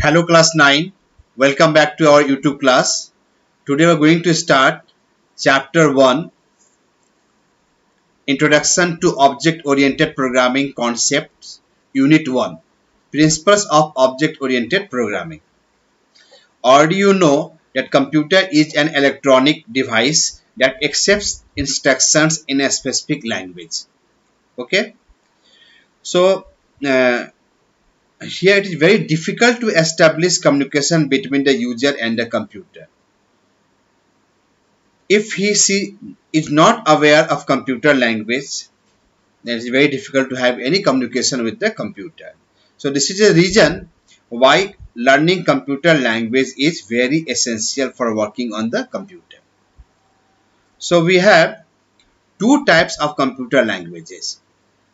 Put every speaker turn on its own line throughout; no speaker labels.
Hello class 9, welcome back to our YouTube class. Today we are going to start chapter 1, Introduction to Object Oriented Programming Concepts, Unit 1, Principles of Object Oriented Programming. Or do you know that computer is an electronic device that accepts instructions in a specific language? Okay, so uh, here it is very difficult to establish communication between the user and the computer. If she is not aware of computer language, then it's very difficult to have any communication with the computer. So this is a reason why learning computer language is very essential for working on the computer. So we have two types of computer languages.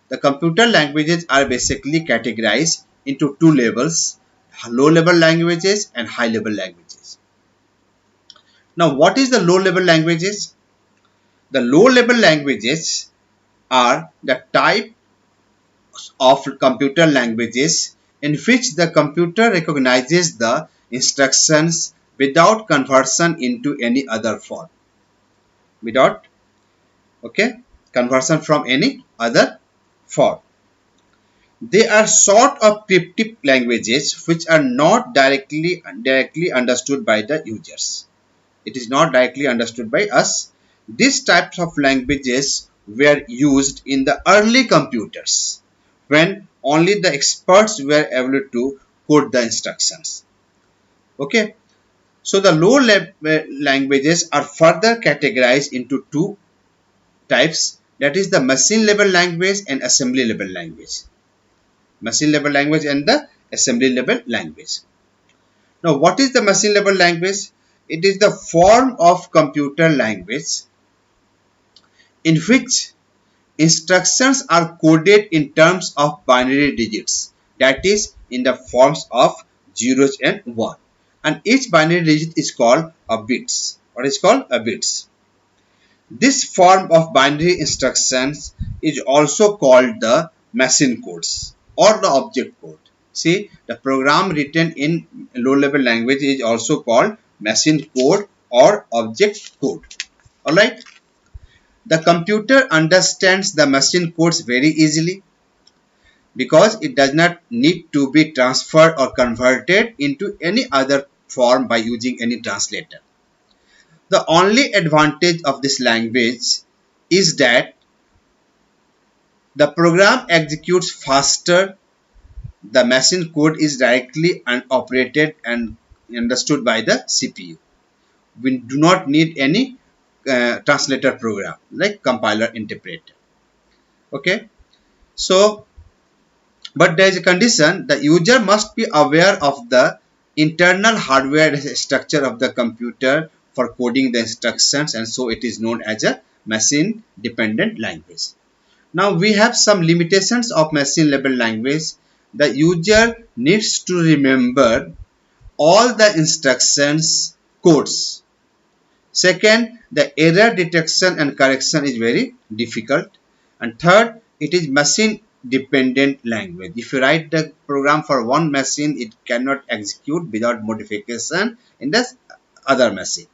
The computer languages are basically categorized into two levels: low level languages and high level languages. Now what is the low level languages? The low level languages are the type of computer languages in which the computer recognizes the instructions without conversion into any other form. Without conversion from any other form. They are sort of cryptic languages which are not directly understood by the users. It is not directly understood by us. These types of languages were used in the early computers when only the experts were able to code the instructions. Okay, so the low level languages are further categorized into two types, that is the machine level language and assembly level language. Machine level language and the assembly level language. Now what is the machine level language? It is the form of computer language in which instructions are coded in terms of binary digits, that is in the forms of zeros and one, and each binary digit is called a bits. What is called a bits? This form of binary instructions is also called the machine codes or the object code. See, the program written in low level language is also called machine code or object code. Alright. The computer understands the machine codes very easily because it does not need to be transferred or converted into any other form by using any translator. The only advantage of this language is that the program executes faster. The machine code is directly operated and understood by the CPU. We do not need any translator program like compiler interpreter. Okay, so but there is a condition: the user must be aware of the internal hardware structure of the computer for coding the instructions, and so it is known as a machine dependent language. Now we have some limitations of machine level language. The user needs to remember all the instructions codes. Second, the error detection and correction is very difficult. And third, it is machine dependent language. If you write the program for one machine, it cannot execute without modification in the other machine.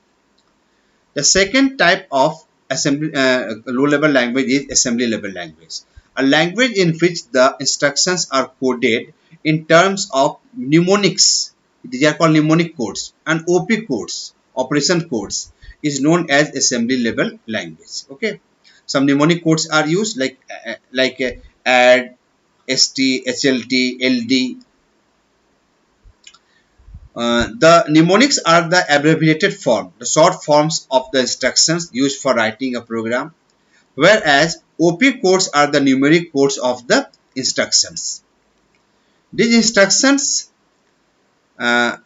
The second type of low level language is assembly level language. A language in which the instructions are coded in terms of mnemonics. These are called mnemonic codes, and OP codes, operation codes, is known as assembly level language. Okay, some mnemonic codes are used like add, st, hlt, ld. The mnemonics are the abbreviated form, the short forms of the instructions used for writing a program, whereas OP codes are the numeric codes of the instructions. These instructions, the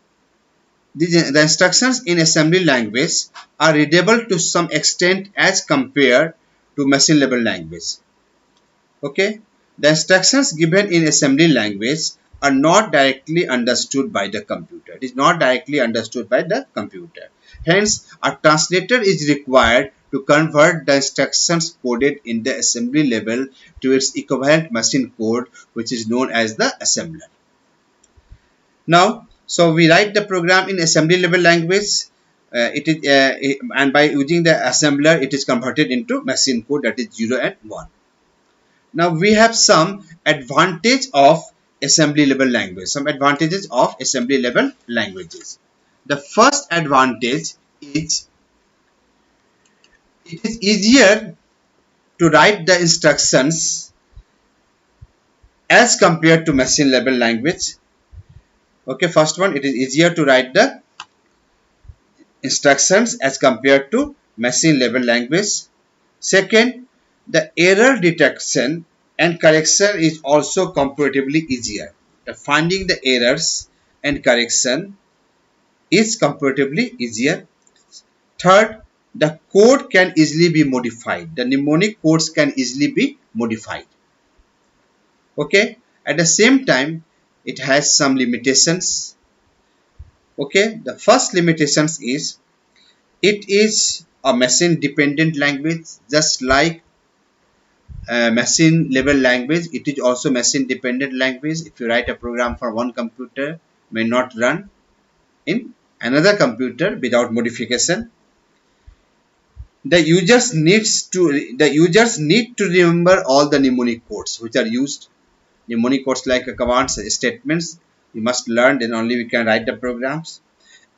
instructions in assembly language are readable to some extent as compared to machine level language. Okay, the instructions given in assembly language are not directly understood by the computer. It is not directly understood by the computer. Hence, a translator is required to convert the instructions coded in the assembly level to its equivalent machine code, which is known as the assembler. Now, So we write the program in assembly level language. And by using the assembler, it is converted into machine code, that is 0 and 1. Now we have some advantage of assembly level language. Some advantages of assembly level languages. The first advantage is it is easier to write the instructions as compared to machine level language. Okay, first one, it is easier to write the instructions as compared to machine level language. Second, the error detection and correction is also comparatively easier. Finding the errors and correction is comparatively easier. Third, the code can easily be modified. The mnemonic codes can easily be modified. Okay, at the same time, it has some limitations. Okay, the first limitations is it is a machine dependent language, just like machine level language. It is also machine dependent language. If you write a program for one computer, may not run in another computer without modification. The users need to remember all the mnemonic codes which are used. Mnemonic codes like commands, statements, we must learn, then only we can write the programs.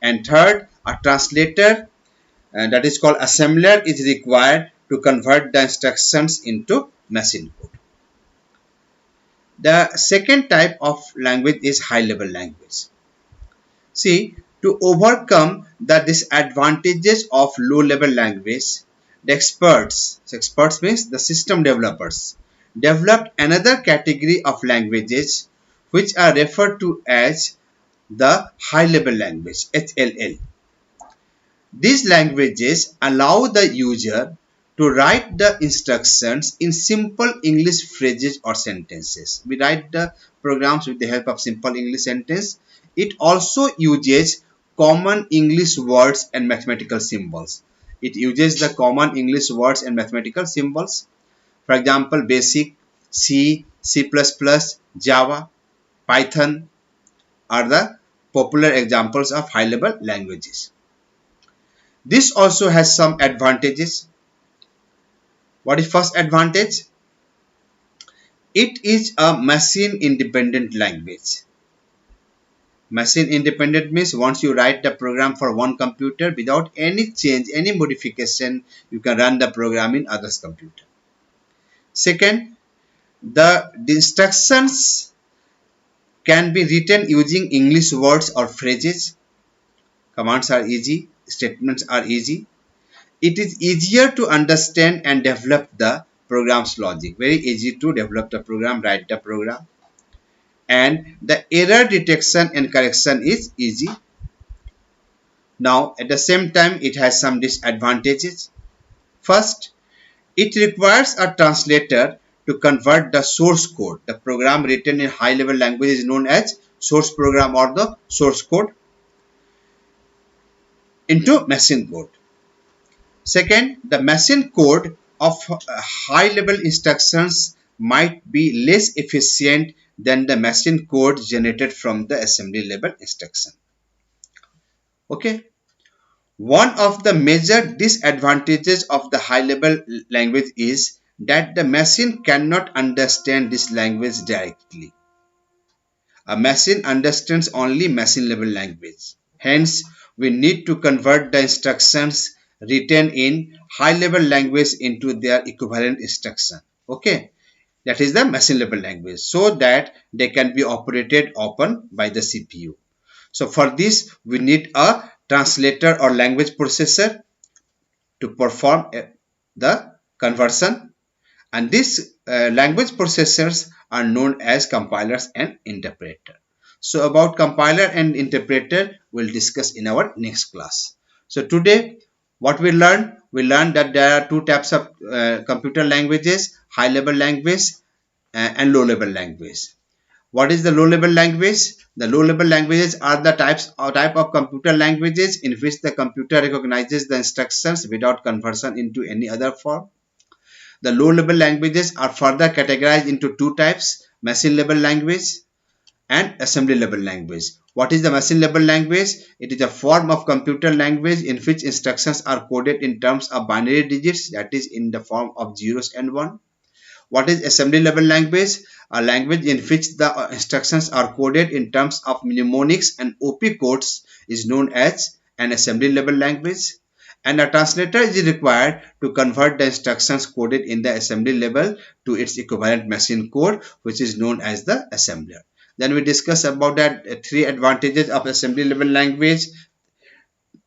And third, a translator, that is called assembler, is required to convert the instructions into machine code. The second type of language is high level language. See, to overcome the disadvantages of low level language, the experts means the system developers, developed another category of languages which are referred to as the high level language, HLL. These languages allow the user to write the instructions in simple English phrases or sentences. We write the programs with the help of simple English sentence. It also uses common English words and mathematical symbols. It uses the common English words and mathematical symbols. For example, BASIC, C, C++, Java, Python are the popular examples of high-level languages. This also has some advantages. What is first advantage? It is a machine independent language. Machine independent means once you write the program for one computer, without any change, any modification, you can run the program in others' computer. Second, the instructions can be written using English words or phrases. Commands are easy, statements are easy. It is easier to understand and develop the program's logic. Very easy to develop the program, write the program. And the error detection and correction is easy. Now, at the same time, it has some disadvantages. First, it requires a translator to convert the source code. The program written in high-level language is known as source program or the source code into machine code. Second, the machine code of high-level instructions might be less efficient than the machine code generated from the assembly level instruction. Okay. One of the major disadvantages of the high-level language is that the machine cannot understand this language directly. A machine understands only machine level language. Hence, we need to convert the instructions written in high level language into their equivalent instruction. Okay, that is the machine level language, so that they can be operated open by the CPU. So for this, we need a translator or language processor to perform the conversion, and these language processors are known as compilers and interpreter. So about compiler and interpreter we'll discuss in our next class. So today what we learned that there are two types of computer languages: high level language and low level language. What is the low level language? The low level languages are the type of computer languages in which the computer recognizes the instructions without conversion into any other form. The low level languages are further categorized into two types: machine level language and assembly level language. What is the machine level language? It is a form of computer language in which instructions are coded in terms of binary digits, that is in the form of zeros and one. What is assembly level language? A language in which the instructions are coded in terms of mnemonics and OP codes is known as an assembly level language. And a translator is required to convert the instructions coded in the assembly level to its equivalent machine code, which is known as the assembler. Then we discuss about that three advantages of assembly level language,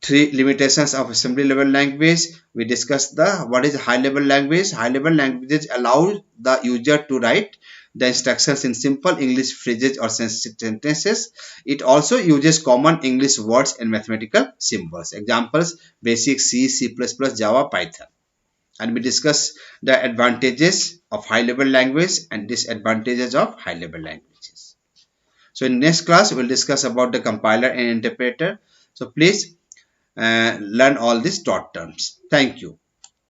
three limitations of assembly level language. We discussed the what is high level language. High level languages allow the user to write the instructions in simple English phrases or sentences. It also uses common English words and mathematical symbols. Examples: basic C, C++, Java, Python. And we discuss the advantages of high level language and disadvantages of high level languages. So in next class we'll discuss about the compiler and interpreter. So please learn all these dot terms. Thank you.